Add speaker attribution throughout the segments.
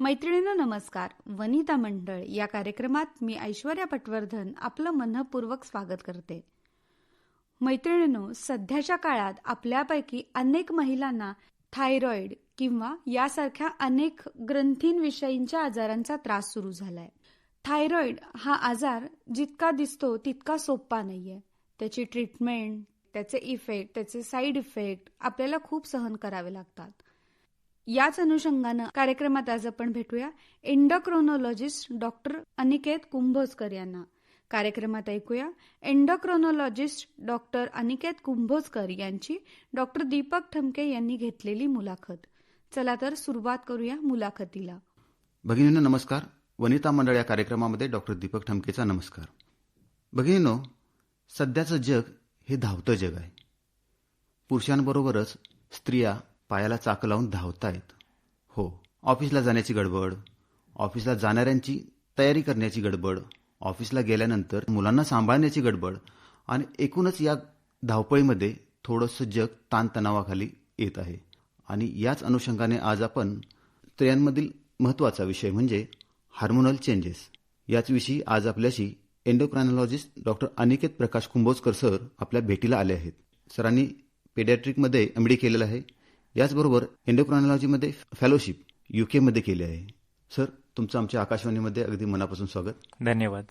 Speaker 1: मैत्रिणींनो नमस्कार. वनिता मंडळ या कार्यक्रमात मी ऐश्वर्या पटवर्धन आपलं मनःपूर्वक स्वागत करते. मैत्रिणींनो, सध्याच्या काळात आपल्यापैकी अनेक महिलांना थायरॉइड किंवा यासारख्या अनेक ग्रंथींविषयींच्या आजारांचा त्रास सुरू झालाय. थायरॉइड हा आजार जितका दिसतो तितका सोपा नाहीये. त्याची ट्रीटमेंट, त्याचे इफेक्ट, त्याचे साईड इफेक्ट आपल्याला खूप सहन करावे लागतात. याच अनुषंगानं कार्यक्रमात आज आपण भेटूया एंडोक्रोनॉलॉजिस्ट डॉक्टर अनिकेत कुंभोजकर यांना. कार्यक्रमात ऐकूया एंडोक्रोनॉलॉजिस्ट डॉक्टर अनिकेत कुंभोजकर यांची डॉक्टर दीपक ठमके यांनी घेतलेली मुलाखत. चला तर सुरुवात करूया मुलाखतीला.
Speaker 2: भगिनींनो नमस्कार. वनिता मंडळ या कार्यक्रमामध्ये डॉक्टर दीपक ठमकेचा नमस्कार. भगिनींनो, सध्याचं जग हे धावतं जग आहे. पुरुषांबरोबरच स्त्रिया पायाला चाकं लावून धावतायत. हो, ऑफिसला जाण्याची गडबड, ऑफिसला जाणाऱ्यांची तयारी करण्याची गडबड, ऑफिसला गेल्यानंतर मुलांना सांभाळण्याची गडबड आणि एकूणच या धावपळीमध्ये थोडंसं जग ताणतणावाखाली येत आहे. आणि याच अनुषंगाने आज आपण स्त्रियांमधील महत्त्वाचा विषय म्हणजे हार्मोनल चेंजेस याचविषयी आज आपल्याशी एंडोक्रायनॉलॉजिस्ट डॉक्टर अनिकेत प्रकाश कुंभोजकर सर आपल्या भेटीला आले आहेत. सरांनी पेडियाट्रिकमध्ये MD केलेलं आहे. याचबरोबर एंडोक्रायनॉलॉजीमध्ये फेलोशिप UK केले आहे. सर, तुमचं आमच्या आकाशवाणीमध्ये अगदी मनापासून स्वागत.
Speaker 3: धन्यवाद.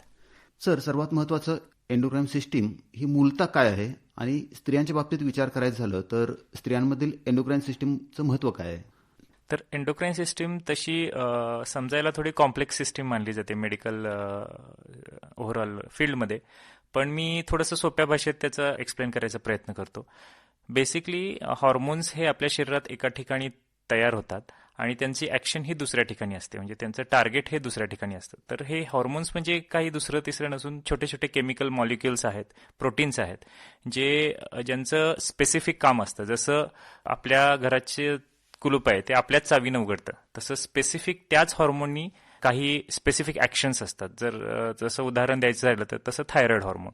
Speaker 2: सर, सर्वात महत्त्वाचं एंडोक्राईन सिस्टीम ही मूलतः काय आहे आणि स्त्रियांच्या बाबतीत विचार करायचं झालं तर स्त्रियांमधील एंडोक्राईन सिस्टीमचं महत्त्व काय आहे?
Speaker 3: तर एंडोक्राईन सिस्टीम तशी समजायला थोडी कॉम्प्लेक्स सिस्टीम मानली जाते मेडिकल ओव्हरऑल फील्डमध्ये, पण मी थोडंसं सोप्या भाषेत त्याचा एक्सप्लेन करायचा प्रयत्न करतो. बेसिकली हॉर्मोन्स हे आपल्या शरीरात एका ठिकाणी तयार होतात आणि त्यांची ॲक्शन ही दुसऱ्या ठिकाणी असते, म्हणजे त्यांचं टार्गेट हे दुसऱ्या ठिकाणी असतं. तर हे हॉर्मोन्स म्हणजे काही दुसरं तिसरं नसून छोटे छोटे केमिकल मॉलिक्युल्स आहेत, प्रोटीन्स आहेत, ज्यांचं स्पेसिफिक काम असतं. जसं आपल्या घराचे कुलूप आहे ते आपल्याच चावीनं उघडतं, तसं स्पेसिफिक त्याच हॉर्मोननी काही स्पेसिफिक ॲक्शन्स असतात. जसं उदाहरण द्यायचं झालं तर तसं थायरॉइड हॉर्मोन.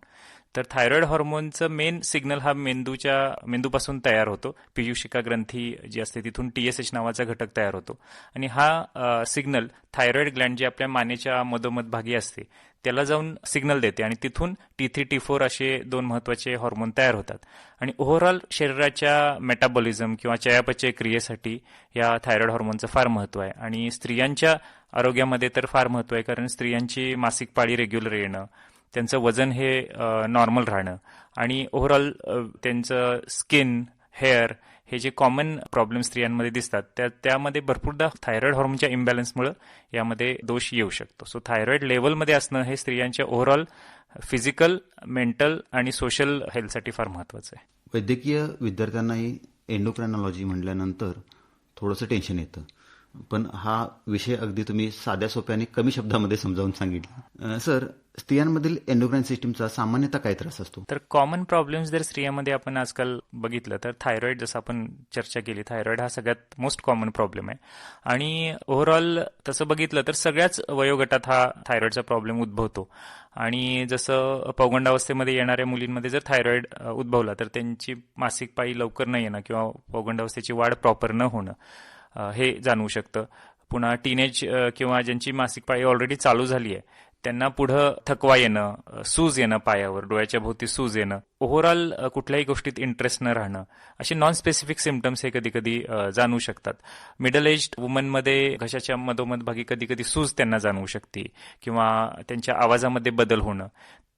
Speaker 3: तर थायरॉइड हॉर्मोनचं मेन सिग्नल हा मेंदूपासून तयार होतो. पीयूषिका ग्रंथी जी असते तिथून TSH नावाचा घटक तयार होतो आणि हा सिग्नल थायरॉइड ग्लँड जी आपल्या मानेच्या मधोमध भागी असते त्याला जाऊन सिग्नल देते आणि तिथून T3 T4 असे दोन महत्वाचे हॉर्मोन तयार होतात. आणि ओव्हरऑल शरीराच्या मेटाबॉलिझम किंवा चयापचय क्रियेसाठी या थायरॉइड हॉर्मोनचं फार महत्व आहे. आणि स्त्रियांच्या आरोग्यामध्ये तर फार महत्व आहे, कारण स्त्रियांची मासिक पाळी रेग्युलर येणं, त्यांचं वजन हे नॉर्मल राहणं आणि ओव्हरऑल त्यांचं स्किन, हेअर हे जे कॉमन प्रॉब्लेम स्त्रियांमध्ये दिसतात त्यामध्ये भरपूरदा थायरॉइड हॉर्मोनच्या इम्बॅलन्समुळे यामध्ये दोष येऊ शकतो. सो थायरॉइड लेवलमध्ये असणं हे स्त्रियांच्या ओव्हरऑल फिजिकल, मेंटल आणि सोशल हेल्थसाठी फार महत्वाचं आहे.
Speaker 2: वैद्यकीय विद्यार्थ्यांनाही एंडोक्रायनॉलॉजी म्हटल्यानंतर थोडंसं टेन्शन येतं, पण हा विषय अगदी तुम्ही साध्या सोप्या आणि कमी शब्दामध्ये समजावून सांगितला. सर, स्त्रियांमधील एंडोक्राईन सिस्टीमचा सामान्यतः काय त्रास असतो?
Speaker 3: तर कॉमन प्रॉब्लेम्स जर स्त्रियांमध्ये आपण आजकाल बघितलं तर थायरॉइड, जसं आपण चर्चा केली, थायरॉइड हा सगळ्यात मोस्ट कॉमन प्रॉब्लेम आहे. आणि ओव्हरऑल तसं बघितलं तर सगळ्याच वयोगटात हा थायरॉइडचा प्रॉब्लेम उद्भवतो. आणि जसं पौगंडावस्थेमध्ये येणाऱ्या मुलींमध्ये जर थायरॉइड उद्भवला तर त्यांची मासिक पाळी लवकर न येणं किंवा पौगंडावस्थेची वाढ प्रॉपर न होणं हे जाणवू शकतं. पुन्हा टीनेज किंवा ज्यांची मासिक पाळी ऑलरेडी चालू झाली आहे त्यांना पुढं थकवा येणं, सूज येणं, पायावर डोळ्याच्या भोवती सूज येणं, ओव्हरऑल कुठल्याही गोष्टीत इंटरेस्ट न राहणं, असे नॉन स्पेसिफिक सिम्पटम्स हे कधी कधी जाणवू शकतात. मिडल एज्ड वुमनमध्ये घशाच्या मधोमध भागी कधी कधी सूज त्यांना जाणवू शकते किंवा त्यांच्या आवाजामध्ये बदल होणं.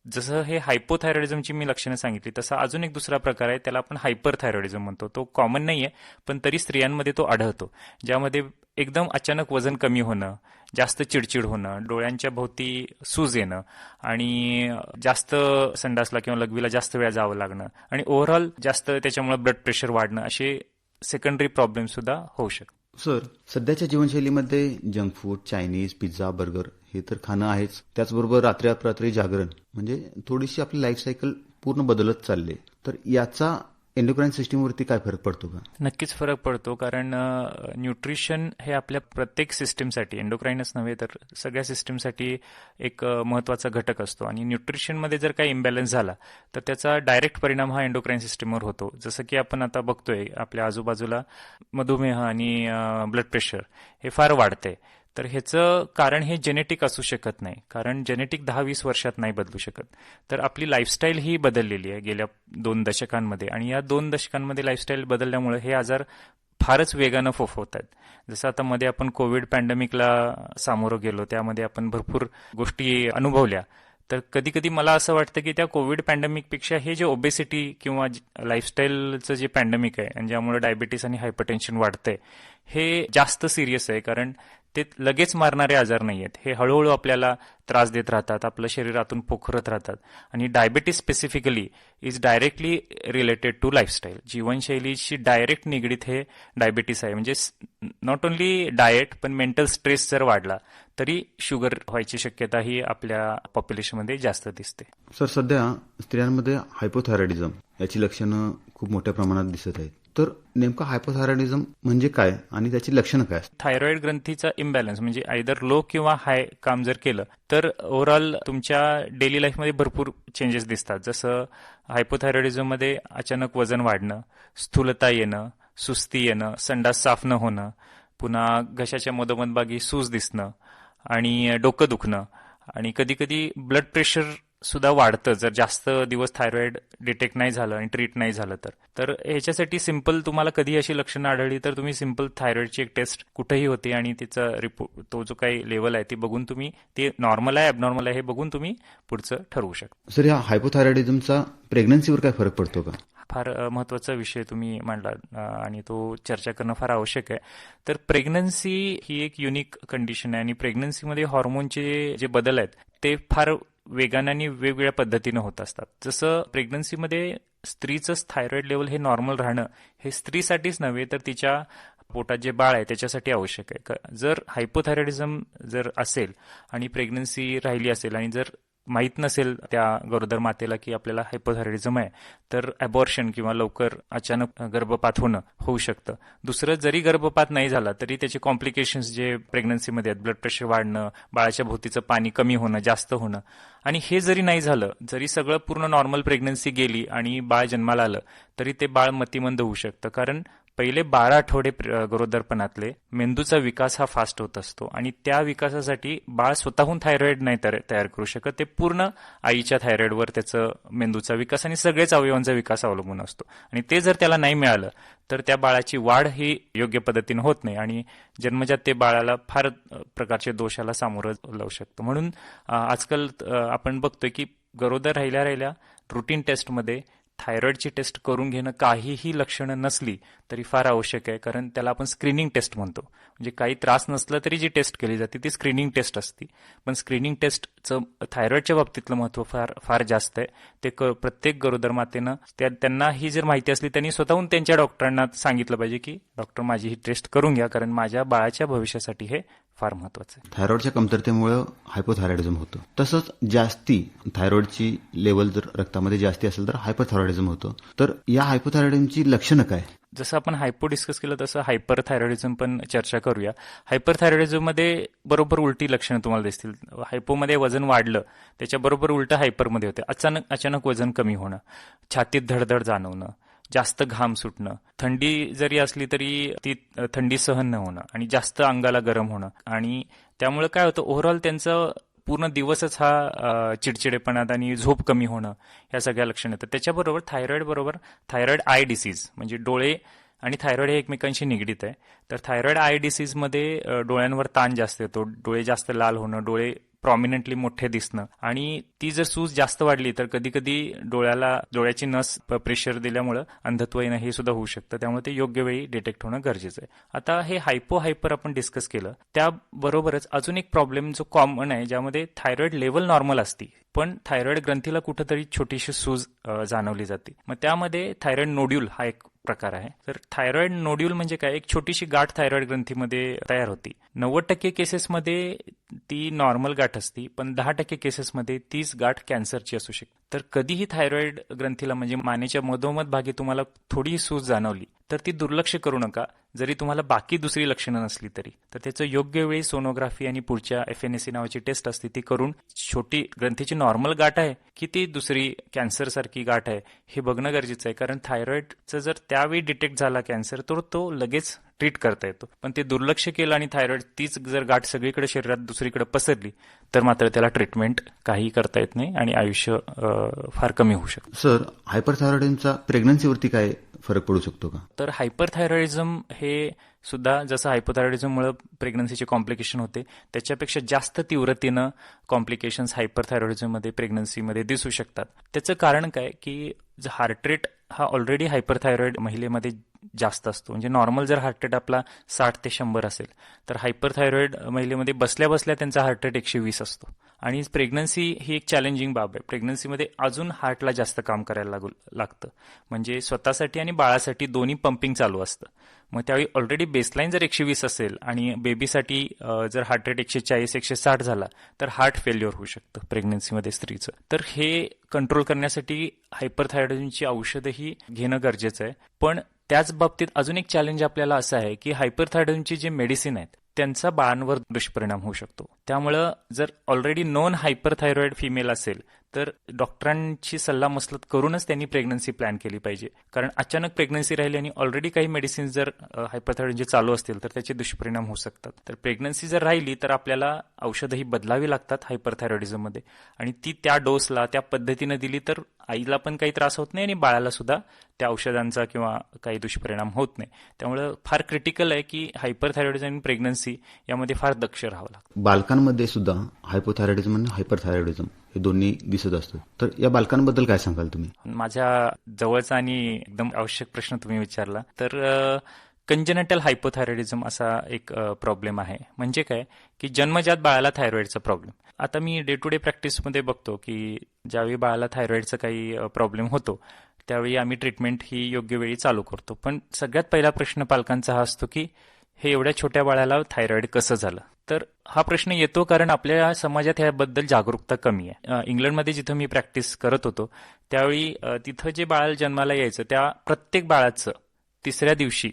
Speaker 3: जसं हे हायपोथायरॉइडिझमची मी लक्षणं सांगितली, तसा अजून एक दुसरा प्रकार आहे, त्याला आपण हायपरथायरॉइडिझम म्हणतो. तो कॉमन नाहीये, पण तरी स्त्रियांमध्ये तो आढळतो, ज्यामध्ये एकदम अचानक वजन कमी होणं, जास्त चिडचिड होणं, डोळ्यांच्या भोवती सूज येणं आणि जास्त संडासला किंवा लघवीला जास्त वेळा जावं लागणं आणि ओव्हरऑल जास्त त्याच्यामुळे ब्लड प्रेशर वाढणं, असे सेकंडरी प्रॉब्लेम सुद्धा होऊ शकतात.
Speaker 2: सर, सध्याच्या जीवनशैलीमध्ये junk food, Chinese, pizza, burger हे तर खाणं आहेच, त्याचबरोबर रात्री जागरण, म्हणजे थोडीशी आपली लाईफ सायकल पूर्ण बदलत चालले. तर याचा एंडोक्राईन सिस्टीमवरती काय फरक पडतो का?
Speaker 3: नक्कीच फरक पडतो, कारण न्यूट्रिशन हे आपल्या प्रत्येक सिस्टीमसाठी, एंडोक्राईनच नव्हे तर सगळ्या सिस्टीमसाठी एक महत्वाचा घटक असतो. आणि न्यूट्रिशनमध्ये जर काही इम्बॅलन्स झाला तर त्याचा डायरेक्ट परिणाम हा एंडोक्राईन सिस्टीमवर होतो. जसं की आपण आता बघतोय आपल्या आजूबाजूला मधुमेह आणि ब्लड प्रेशर हे फार वाढते. तर ह्याचं कारण हे जेनेटिक असू शकत नाही, कारण जेनेटिक 10-20 वर्षात नाही बदलू शकत. तर आपली लाईफस्टाईल ही बदललेली आहे गेल्या 2 दशकांमध्ये, आणि या 2 दशकांमध्ये लाईफस्टाईल बदलल्यामुळे हे आजार फारच वेगानं फोफवत आहेत. जसं आता मध्ये आपण कोविड पॅन्डेमिकला सामोरं गेलो, त्यामध्ये आपण भरपूर गोष्टी अनुभवल्या. तर कधी कधी मला असं वाटतं की त्या कोविड पॅन्डेमिकपेक्षा हे जे ओबेसिटी किंवा लाईफस्टाईलचं जे पॅन्डेमिक आहे आणि ज्यामुळे डायबिटीस आणि हायपरटेन्शन वाढतंय, हे जास्त सिरियस आहे, कारण ते लगेच मारणारे आजार नाही आहेत. हे हळूहळू आपल्याला त्रास देत राहतात, आपलं शरीरातून पोखरत राहतात. आणि diabetes specifically is directly related to lifestyle. जीवनशैलीशी डायरेक्ट निगडीत हे डायबिटीस आहे. म्हणजे नॉट ओन्ली डाएट, पण मेंटल स्ट्रेस जर वाढला तरी शुगर व्हायची शक्यता ही आपल्या पॉप्युलेशनमध्ये जास्त दिसते.
Speaker 2: सर, सध्या स्त्रियांमध्ये हायपोथायरॉइडिझम याची लक्षणं खूप मोठ्या प्रमाणात दिसत आहेत. तर नेमका हायपोथायरॉइडिझम म्हणजे काय आणि त्याची लक्षणं काय असतात?
Speaker 3: थायरॉइड ग्रंथीचा इम्बॅलन्स म्हणजे आयदर लो किंवा हाय काम जर केलं तर ओव्हरऑल तुमच्या डेली लाईफमध्ये भरपूर चेंजेस दिसतात. जसं हायपोथायरॉइडिझममध्ये अचानक वजन वाढणं, स्थूलता येणं, सुस्ती येणं, संडास साफ न होणं, पुन्हा घशाच्या मधोमध सूज दिसणं आणि डोकं दुखणं, आणि कधी कधी ब्लड प्रेशर सुद्धा वाढतं जर जास्त दिवस थायरॉइड डिटेक्ट नाही झालं आणि ट्रीट नाही झालं तर ह्याच्यासाठी सिंपल तुम्हाला कधी अशी लक्षणं आढळली तर तुम्ही सिंपल थायरॉइडची एक टेस्ट कुठेही होते आणि तिचा रिपोर्ट, तो जो काही लेवल आहे ते बघून तुम्ही ते नॉर्मल आहे ॲबनॉर्मल आहे हे बघून तुम्ही पुढचं ठरवू शकता.
Speaker 2: सर, या हायपोथायरॉइडिझमचा प्रेग्नन्सीवर काय फरक पडतो का?
Speaker 3: फार महत्त्वाचा विषय तुम्ही मांडला आणि तो चर्चा करणं फार आवश्यक आहे. तर प्रेग्नन्सी ही एक युनिक कंडिशन आहे आणि प्रेग्नन्सीमध्ये हॉर्मोनचे जे बदल आहेत ते फार वेगाने आणि वेगवेगळ्या पद्धतीनं होत असतात. जसं प्रेग्नन्सीमध्ये स्त्रीचं थायरॉइड लेवल हे नॉर्मल राहणं हे स्त्रीसाठीच नव्हे तर तिच्या पोटात जे बाळ आहे त्याच्यासाठी आवश्यक आहे. जर हायपोथायरॉइडिझम जर असेल आणि प्रेग्नन्सी राहिली असेल आणि जर माहीत नसेल त्या गरोदर मातेला की आपल्याला हायपोथायरॉइडिझम आहे, तर अबॉर्शन किंवा लवकर अचानक गर्भपात होणं होऊ शकतं. दुसरं, जरी गर्भपात नाही झाला तरी त्याचे कॉम्प्लिकेशन्स जे प्रेग्नन्सीमध्ये आहेत, ब्लड प्रेशर वाढणं, बाळाच्या भोवतीचं पाणी कमी होणं, जास्त होणं, आणि हे जरी नाही झालं, जरी सगळं पूर्ण नॉर्मल प्रेग्नन्सी गेली आणि बाळ जन्माला आलं तरी ते बाळ मतिमंद होऊ शकतं. कारण पहिले 12 आठवडे गरोदरपणातले मेंदूचा विकास हा फास्ट होत असतो आणि त्या विकासासाठी बाळ स्वतःहून थायरॉइड नाही तयार करू शकत. ते पूर्ण आईच्या थायरॉइडवर त्याचं मेंदूचा विकास आणि सगळेच अवयवांचा विकास अवलंबून असतो. आणि ते जर त्याला नाही मिळालं तर त्या बाळाची वाढ ही योग्य पद्धतीने होत नाही आणि जन्मजात ते बाळाला फार प्रकारचे दोषाला सामोरं लावू शकतं. म्हणून आजकाल आपण बघतोय की गरोदर राहिल्या रुटीन टेस्टमध्ये थायरॉइडची टेस्ट करून घेणं काहीही लक्षणं नसली तरी फार आवश्यक आहे, कारण त्याला आपण स्क्रीनिंग टेस्ट म्हणतो. म्हणजे काही त्रास नसला तरी जी टेस्ट केली जाते ती स्क्रीनिंग टेस्ट असते. पण स्क्रीनिंग टेस्टचं थायरॉइडच्या बाबतीतलं महत्त्व फार जास्त आहे. ते प्रत्येक गरोदर मातेनं त्यांना ही जर माहिती असली त्यांनी स्वतःहून त्यांच्या डॉक्टरांना सांगितलं पाहिजे की डॉक्टर माझी ही टेस्ट करून घ्या, कारण माझ्या बाळाच्या भविष्यासाठी हे फार महत्वाचं आहे.
Speaker 2: थायरॉइडच्या कमतरतेमुळे हायपोथायरॉइडिझम होतं. तसंच जास्ती थायरॉइडची लेवल जर रक्तामध्ये जास्ती असेल तर हायपरथायरॉइडिझम होतं. तर या हायपोथायरॉइडिझमची लक्षणं काय?
Speaker 3: जसं आपण हायपो डिस्कस केलं तसं हायपरथायरॉइडिझम पण चर्चा करूया. हायपरथायरॉइडिझममध्ये बरोबर उलटी लक्षणं तुम्हाला दिसतील. हायपोमध्ये वजन वाढलं त्याच्याबरोबर उलटं हायपरमध्ये होते. अचानक वजन कमी होणं, छातीत धडधड जाणवणं, जास्त घाम सुटणं, थंडी जरी असली तरी ती थंडी सहन न होणं आणि जास्त अंगाला गरम होणं. आणि त्यामुळे काय होतं, ओव्हरऑल त्यांचं पूर्ण दिवसच हा चिडचिडेपणात आणि झोप कमी होणं ह्या सगळ्या लक्षणं येतात. त्याच्याबरोबर थायरॉइड आय डिसीज म्हणजे डोळे आणि थायरॉइड हे एकमेकांशी निगडीत आहे. तर थायरॉइड आय डिसीजमध्ये डोळ्यांवर ताण जास्त येतो, डोळे जास्त लाल होणं, डोळे प्रॉमिनंटली मोठे दिसणं, आणि ती जर सूज जास्त वाढली तर कधी कधी डोळ्याची नस प्रेशर दिल्यामुळं अंधत्व येणं हे सुद्धा होऊ शकतं. त्यामुळे ते योग्य वेळी डिटेक्ट होणं गरजेचं आहे. आता हे हायपर आपण डिस्कस केलं, त्याबरोबरच अजून एक प्रॉब्लेम जो कॉमन आहे ज्यामध्ये थायरॉइड लेवल नॉर्मल असते पण थायरॉइड ग्रंथीला कुठेतरी छोटीशी सूज जाणवली जाते. मग त्यामध्ये थायरॉइड नोड्यूल हा एक प्रकार आहे. तर थायरॉइड नोड्यूल म्हणजे काय, एक छोटीशी गाठ थायरॉइड ग्रंथीमध्ये तयार होती. 90% केसेसमध्ये ती नॉर्मल गाठ असती, पण 10% केसेसमध्ये तीच गाठ कॅन्सरची असू शकते. तर कधीही थायरॉइड ग्रंथीला म्हणजे मानेच्या मधोमध भागी तुम्हाला थोडीही सूज जाणवली तर ती दुर्लक्ष करू नका. जरी तुम्हाला बाकी दुसरी लक्षणं नसली तरी तर त्याचं योग्य वेळी सोनोग्राफी आणि पुढच्या FNAC नावाची टेस्ट असते ती करून छोटी ग्रंथीची नॉर्मल गाठ आहे की ती दुसरी कॅन्सर सारखी गाठ आहे हे बघणं गरजेचं आहे. कारण थायरॉइडचं जर त्यावेळी डिटेक्ट झाला कॅन्सर तर तो लगेच ट्रीट करता येतो. पण ते दुर्लक्ष केलं आणि थायरॉइड तीच जर गाठ सगळीकडे शरीरात दुसरीकडे पसरली तर मात्र त्याला ट्रीटमेंट काही करता येत नाही आणि आयुष्य फार कमी होऊ शकतं.
Speaker 2: सर, हायपरथायरॉइडिझमचा प्रेग्नन्सीवरती काय फरक पडू शकतो का?
Speaker 3: तर हायपरथायरॉइडिझम हे सुद्धा जसं हायपोथायरॉइडिझममुळे प्रेग्नन्सीचे कॉम्प्लिकेशन होते त्याच्यापेक्षा जास्त तीव्रतेनं कॉम्प्लिकेशन्स हायपरथायरॉइडिझममध्ये प्रेग्नन्सीमध्ये दिसू शकतात. त्याचं कारण काय की हार्ट रेट हा ऑलरेडी हायपरथायरॉइड महिलेमध्ये जास्त असतो. म्हणजे नॉर्मल जर हार्ट रेट आपला 60 ते 100 असेल तर हायपरथायरॉइड महिलेमध्ये बसल्या बसल्या त्यांचा हार्ट रेट 120 असतो. आणि प्रेग्नन्सी ही एक चॅलेंजिंग बाब आहे. प्रेग्नन्सीमध्ये अजून हार्टला जास्त काम करायला लागतं. म्हणजे स्वतःसाठी आणि बाळासाठी दोन्ही पंपिंग चालू असतं. मग त्यावेळी ऑलरेडी बेसलाईन जर 120 असेल आणि बेबीसाठी जर हार्ट रेट 140-160 झाला तर हार्ट फेल्युअर होऊ शकतं प्रेग्नन्सीमध्ये स्त्रीचं. तर हे कंट्रोल करण्यासाठी हायपरथायरॉइडची औषधही घेणं गरजेचं आहे. पण त्याच बाबतीत अजून एक चॅलेंज आपल्याला असं आहे की हायपरथायरॉइडची जे मेडिसिन आहेत त्यांचा बाळांवर दुष्परिणाम होऊ शकतो. त्यामुळं जर ऑलरेडी नॉन हायपरथायरॉइड फिमेल असेल तर डॉक्टरांची सल्लामसलत करूनच त्यांनी प्रेग्नन्सी प्लॅन केली पाहिजे. कारण अचानक प्रेग्नन्सी राहिली आणि ऑलरेडी काही मेडिसिन जर हायपरथायरॉइडचे चालू असतील तर त्याचे दुष्परिणाम होऊ शकतात. तर प्रेग्नन्सी जर राहिली तर आपल्याला औषधही बदलावी लागतात हायपरथायरॉइडिझममध्ये आणि ती त्या डोसला त्या पद्धतीनं दिली तर आईला पण काही त्रास होत नाही आणि बाळाला सुद्धा त्या औषधांचा किंवा काही दुष्परिणाम होत नाही. त्यामुळं फार क्रिटिकल आहे की हायपरथायरॉइडिझम आणि प्रेग्नन्सी यामध्ये फार दक्ष राहावं लागतं.
Speaker 2: बालकांमध्ये सुद्धा हायपोथायरॉइडिझम आणि हायपरथायरॉइडिझम हे दोन्ही दिसत असतं. तर या बालकांबद्दल काय सांगाल तुम्ही?
Speaker 3: माझ्या जवळचा आणि एकदम आवश्यक प्रश्न तुम्ही विचारला. तर कंजेनिटल हायपोथायरॉइडिझम असा एक प्रॉब्लेम आहे. म्हणजे काय की जन्मजात बाळाला थायरॉइडचा प्रॉब्लेम. आता मी डे टू डे प्रॅक्टिसमध्ये बघतो की ज्यावेळी बाळाला थायरॉइडचा काही प्रॉब्लेम होतो त्यावेळी आम्ही ट्रीटमेंट ही योग्य वेळी चालू करतो. पण सगळ्यात पहिला प्रश्न पालकांचा हा असतो की हे एवढ्या छोट्या बाळाला थायरॉइड कसं झालं. तर हा प्रश्न येतो कारण आपल्या समाजात याबद्दल जागरूकता कमी आहे. इंग्लंडमध्ये जिथं मी प्रॅक्टिस करत होतो त्यावेळी तिथं जे बाळ जन्माला यायचं त्या प्रत्येक बाळाचं तिसऱ्या दिवशी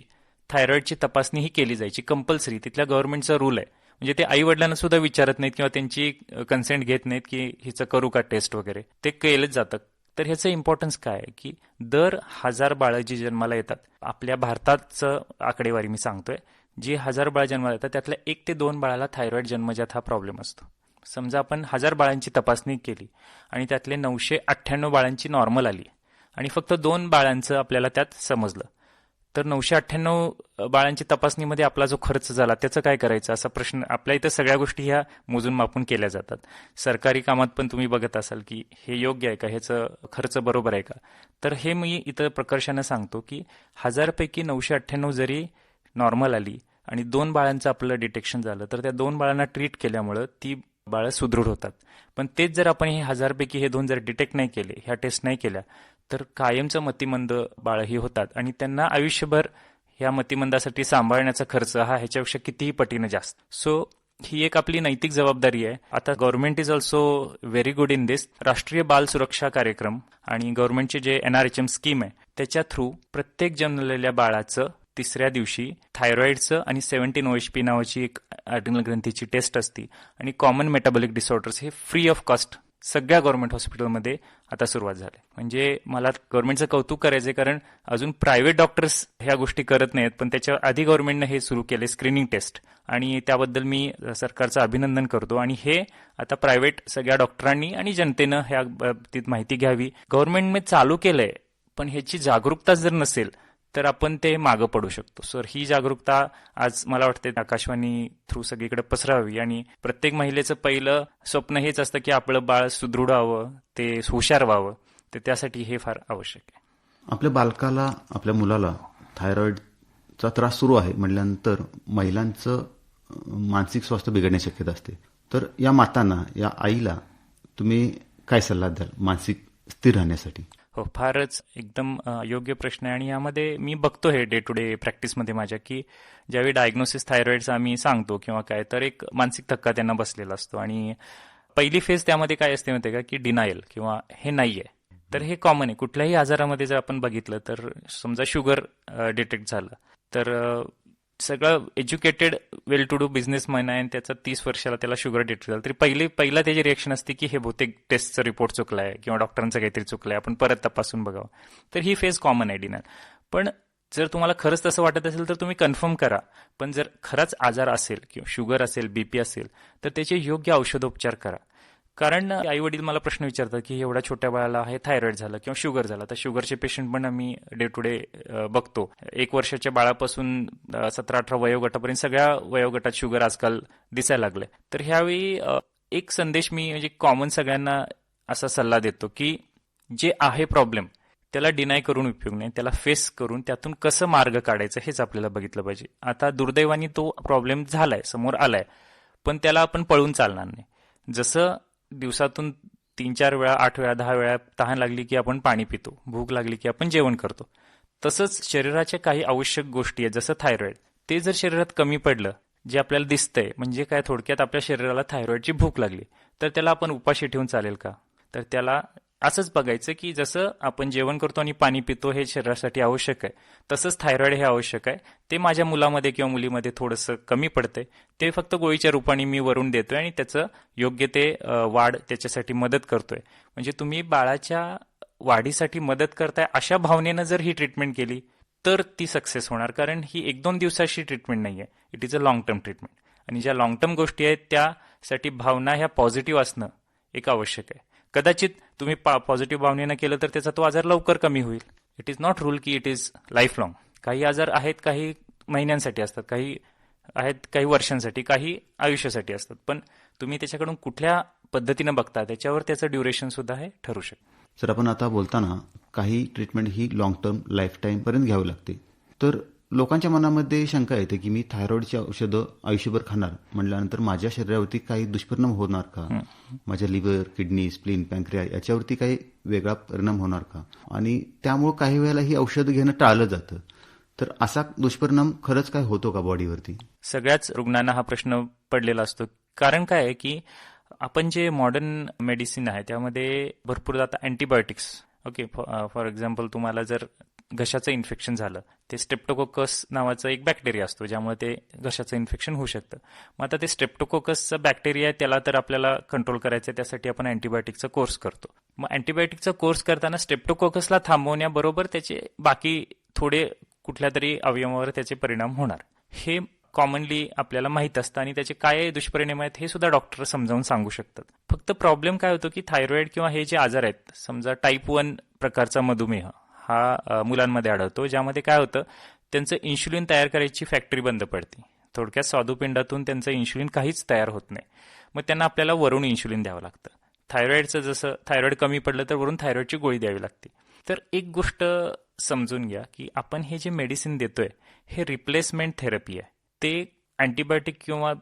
Speaker 3: थायरॉइडची तपासणी ही केली जायची कंपल्सरी. तिथल्या गव्हर्नमेंटचा रूल आहे. म्हणजे ते आई वडिलांना सुद्धा विचारत नाहीत किंवा त्यांची कन्सेंट घेत नाहीत की हिचं करू का टेस्ट वगैरे, ते केलंच जातं. तर ह्याचं इम्पॉर्टन्स काय आहे की दर 1000 बाळं जी जन्माला येतात, आपल्या भारताचं आकडेवारी मी सांगतोय, जी 1000 बाळं जन्माला येतात त्यातल्या 1 ते 2 बाळाला थायरॉइड जन्मजात हा प्रॉब्लेम असतो. समजा आपण 1000 बाळांची तपासणी केली आणि त्यातले 998 बाळांची नॉर्मल आली आणि फक्त 2 बाळांचं आपल्याला त्यात समजलं तर 998 बाळांची तपासणीमध्ये आपला जो खर्च झाला त्याचं काय करायचं असा प्रश्न. आपल्या इथं सगळ्या गोष्टी ह्या मोजून मापून केल्या जातात. सरकारी कामात पण तुम्ही बघत असाल की हे योग्य आहे का, ह्याचं खर्च बरोबर आहे का. तर हे मी इथं प्रकर्षानं सांगतो की 1000 पैकी 998 जरी नॉर्मल आली आणि 2 बाळांचं आपलं डिटेक्शन झालं तर त्या 2 बाळांना ट्रीट केल्यामुळं ती बाळं सुदृढ होतात. पण तेच जर आपण हे 1000 पैकी हे 2 जर डिटेक्ट नाही केले, ह्या टेस्ट नाही केल्या तर कायमचं मतिमंद बाळही होतात आणि त्यांना आयुष्यभर ह्या मतिमंदासाठी सांभाळण्याचा खर्च हा ह्याच्यापेक्षा कितीही पटीनं जास्त. सो ही एक आपली नैतिक जबाबदारी आहे. आता government is also very good in this. राष्ट्रीय बाल सुरक्षा कार्यक्रम आणि गव्हर्नमेंटचे जे NRHM स्कीम आहे त्याच्या थ्रू प्रत्येक जन्मलेल्या बाळाचं तिसऱ्या दिवशी थायरॉइडचं आणि 17 OHP नावाची एक ॲड्रिनल ग्रंथीची टेस्ट असते आणि कॉमन मेटाबॉलिक डिसऑर्डर्स हे फ्री ऑफ कॉस्ट सगळ्या गव्हर्नमेंट हॉस्पिटलमध्ये आता सुरुवात झाली. म्हणजे मला गव्हर्नमेंटचं कौतुक करायचं आहे कारण अजून प्रायव्हेट डॉक्टर्स ह्या गोष्टी करत नाहीत, पण त्याच्या आधी गव्हर्नमेंटनं हे सुरू केले स्क्रीनिंग टेस्ट आणि त्याबद्दल मी सरकारचं अभिनंदन करतो. आणि हे आता प्रायव्हेट सगळ्या डॉक्टरांनी आणि जनतेनं ह्या बाबतीत माहिती घ्यावी. गव्हर्नमेंटने चालू केलंय पण ह्याची जागरूकता जर नसेल तर आपण ते मागं पडू शकतो. सर ही जागरूकता आज मला वाटते आकाशवाणी थ्रू सगळीकडे पसरावी आणि प्रत्येक महिलेचं पहिलं स्वप्न हेच असतं की आपलं बाळ सुदृढ व्हावं, ते हुशार व्हावं. तर त्यासाठी हे फार आवश्यक आहे.
Speaker 2: आपल्या बालकाला, आपल्या मुलाला थायरॉइडचा त्रास सुरू आहे म्हटल्यानंतर महिलांचं मानसिक स्वास्थ्य बिघडण्याची शक्यता असते. तर या मातांना, या आईला तुम्ही काय सल्ला द्याल मानसिक स्थिर राहण्यासाठी?
Speaker 3: हो, फारच एकदम योग्य प्रश्न आहे. आणि यामध्ये मी बघतो हे डे टू डे प्रॅक्टिसमध्ये माझ्या की ज्यावेळी डायग्नोसिस थायरॉइडचा आम्ही सांगतो किंवा काय तर एक मानसिक धक्का त्यांना बसलेला असतो आणि पहिली फेज त्यामध्ये काय असते माहिती आहे का, की डिनायल किंवा हे नाहीये. तर हे कॉमन आहे. कुठल्याही आजारामध्ये जर आपण बघितलं तर समजा शुगर डिटेक्ट झालं तर सगळं educated well to do businessman आहे आणि त्याचा 30 वर्षाला त्याला शुगर डिटेक्ट झालं, तरी पहिला त्याची रिएक्शन असते की हे बहुतेक टेस्टचं रिपोर्ट चुकलाय किंवा डॉक्टरांचं काहीतरी चुकलंय, आपण परत तपासून बघावं. तर ही फेज कॉमन आहे डिनायल. पण जर तुम्हाला खरंच तसं वाटत असेल तर तुम्ही कन्फर्म करा. पण जर खरंच आजार असेल किंवा शुगर असेल, बीपी असेल, तर त्याचे योग्य औषधोपचार करा. कारण आई वडील मला प्रश्न विचारतात की एवढ्या छोट्या बाळाला हे थायरॉइड झालं किंवा शुगर झालं. तर शुगरचे पेशंट पण आम्ही डे टू डे बघतो. 1 वर्षाच्या बाळापासून 17-18 वयोगटापर्यंत सगळ्या वयोगटात शुगर आजकाल दिसायला लागले. तर ह्यावेळी एक संदेश मी म्हणजे कॉमन सगळ्यांना असा सल्ला देतो की जे आहे प्रॉब्लेम त्याला डिनाय करून उपयोग नाही, त्याला फेस करून त्यातून कसं मार्ग काढायचं हेच आपल्याला बघितलं पाहिजे. आता दुर्दैवाने तो प्रॉब्लेम झालाय, समोर आलाय, पण त्याला आपण पळून चालणार नाही. जसं दिवसातून 3-4 वेळा, 8 वेळा, 10 वेळा तहान लागली की आपण पाणी पितो, भूक लागली की आपण जेवण करतो, तसंच शरीराच्या काही आवश्यक गोष्टी आहेत जसं थायरॉइड, ते जर शरीरात कमी पडलं, जे आपल्याला दिसतंय, म्हणजे काय थोडक्यात आपल्या शरीराला थायरॉइडची भूक लागली, तर त्याला आपण उपाशी ठेवून चालेल का? तर त्याला असंच बघायचं की जसं आपण जेवण करतो आणि पाणी पितो हे शरीरासाठी आवश्यक आहे, तसंच थायरॉइड हे आवश्यक आहे. ते माझ्या मुलामध्ये किंवा मुलीमध्ये थोडंसं कमी पडतंय, ते फक्त गोळीच्या रूपाने मी वरून देतोय आणि त्याचं योग्य ते वाढ त्याच्यासाठी मदत करतोय. म्हणजे तुम्ही बाळाच्या वाढीसाठी मदत करताय अशा भावनेनं जर ही ट्रीटमेंट केली तर ती सक्सेस होणार. कारण ही 1-2 दिवसाची ट्रीटमेंट नाहीये, it is a long term treatment. आणि ज्या लॉंग टर्म गोष्टी आहेत त्यासाठी भावना ह्या पॉझिटिव्ह असणं एक आवश्यक आहे. कदाचित तुम्ही पॉझिटिव्ह भावनेनं केलं तर त्याचा तो आजार लवकर कमी होईल. इट इज नॉट रूल की इट इज लाईफ लॉंग. काही आजार आहेत, काही महिन्यांसाठी असतात, काही आहेत काही वर्षांसाठी, काही आयुष्यासाठी असतात. पण तुम्ही त्याच्याकडून कुठल्या पद्धतीनं बघता त्याच्यावर त्याचं ड्युरेशन सुद्धा हे ठरू शकतं.
Speaker 2: सर, आपण आता बोलताना काही ट्रीटमेंट ही लॉंग टर्म लाईफ टाईम पर्यंत घ्यावी लागते. तर लोकांच्या मनामध्ये शंका येते की मी थायरॉइडची औषधं आयुष्यभर खाणार म्हटल्यानंतर माझ्या शरीरावरती काही दुष्परिणाम होणार का? माझ्या लिव्हर, किडनी, स्प्लीन, पॅन्क्रिया याच्यावरती काही वेगळा परिणाम होणार का? आणि त्यामुळे काही वेळेला ही औषधं घेणं टाळलं जातं. तर असा दुष्परिणाम खरंच काय होतो का बॉडीवरती?
Speaker 3: सगळ्याच रुग्णांना हा प्रश्न पडलेला असतो. कारण काय आहे की आपण जे मॉडर्न मेडिसिन आहे त्यामध्ये भरपूर आता अँटीबायोटिक्स, ओके, फॉर एक्झाम्पल तुम्हाला जर घशाचं इन्फेक्शन झालं, ते स्ट्रेप्टोकोकस नावाचा एक बॅक्टेरिया असतो ज्यामुळे ते घशाचं इन्फेक्शन होऊ शकतं. मग आता ते स्ट्रेप्टोकोकसचा बॅक्टेरिया आहे त्याला तर आपल्याला कंट्रोल करायचं आहे, त्यासाठी आपण अँटीबायोटिकचा कोर्स करतो. मग अँटीबायोटिकचा कोर्स करताना स्ट्रेप्टोकोकसला थांबवण्याबरोबर त्याचे बाकी थोडे कुठल्या तरी अवयवावर त्याचे परिणाम होणार, हे कॉमनली आपल्याला माहीत असतं आणि त्याचे काय दुष्परिणाम आहेत हे सुद्धा डॉक्टर समजावून सांगू शकतात. फक्त प्रॉब्लेम काय होतो की थायरॉइड किंवा हे जे आजार आहेत, समजा टाईप 1 प्रकारचा मधुमेह हा मुलांमध्ये आढळतो, ज्यामध्ये काय होतं त्यांचं इन्शुलिन तयार करायची फॅक्टरी बंद पडते. थोडक्यात स्वादुपिंडातून त्यांचं इन्शुलिन काहीच तयार होत नाही. मग त्यांना आपल्याला वरून इन्शुलिन द्यावं लागतं. थायरॉइडचं जसं थायरॉइड कमी पडलं तर वरून थायरॉइडची गोळी द्यावी लागते. तर एक गोष्ट समजून घ्या की आपण हे जे मेडिसिन देतोय हे रिप्लेसमेंट थेरपी आहे. ते अँटीबायोटिक किंवा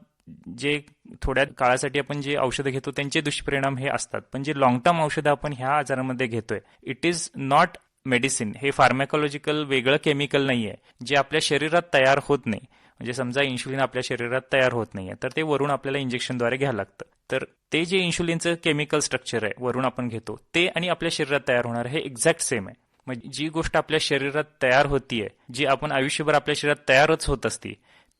Speaker 3: जे थोड्या काळासाठी आपण जे औषधं घेतो त्यांचे दुष्परिणाम हे असतात, पण जे लॉंग टर्म औषधं आपण ह्या आजारामध्ये घेतोय इट इज नॉट मेडिसिन. हे फार्मॅकॉलॉजिकल वेगळं केमिकल नाही आहे जे आपल्या शरीरात तयार होत नाही. म्हणजे समजा इन्शुलिन आपल्या शरीरात तयार होत नाहीये तर ते वरून आपल्याला इंजेक्शनद्वारे घ्यावं लागतं. तर ते जे इन्शुलिनचं केमिकल स्ट्रक्चर आहे वरून आपण घेतो ते आणि आपल्या शरीरात तयार होणार हे एक्झॅक्ट सेम आहे. म्हणजे जी गोष्ट आपल्या शरीरात तयार होतीये, जी आपण आयुष्यभर आपल्या शरीरात तयारच होत असती,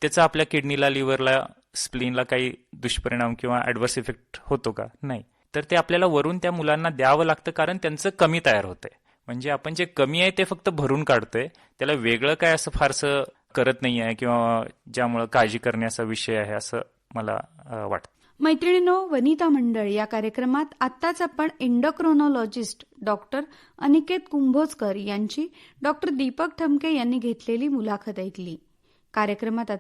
Speaker 3: त्याचा आपल्या किडनीला, लिव्हरला, स्प्लीनला काही दुष्परिणाम किंवा ॲडव्हर्स इफेक्ट होतो का? नाही. तर ते आपल्याला वरून त्या मुलांना द्यावं लागतं कारण त्यांचं कमी तयार होतंय. म्हणजे आपण जे कमी आहे ते फक्त भरून काढतोय, त्याला वेगळं काय असं फारसं करत नाही आहे किंवा ज्यामुळं काळजी करण्याचा विषय आहे असं मला वाटतं.
Speaker 1: मैत्रिणींनो, वनिता मंडळ या कार्यक्रमात आत्ताच आपण एंडोक्रोनॉलॉजिस्ट डॉक्टर अनिकेत कुंभोजकर यांची डॉक्टर दीपक ठमके यांनी घेतलेली मुलाखत ऐकली. कार्यक्रमात आता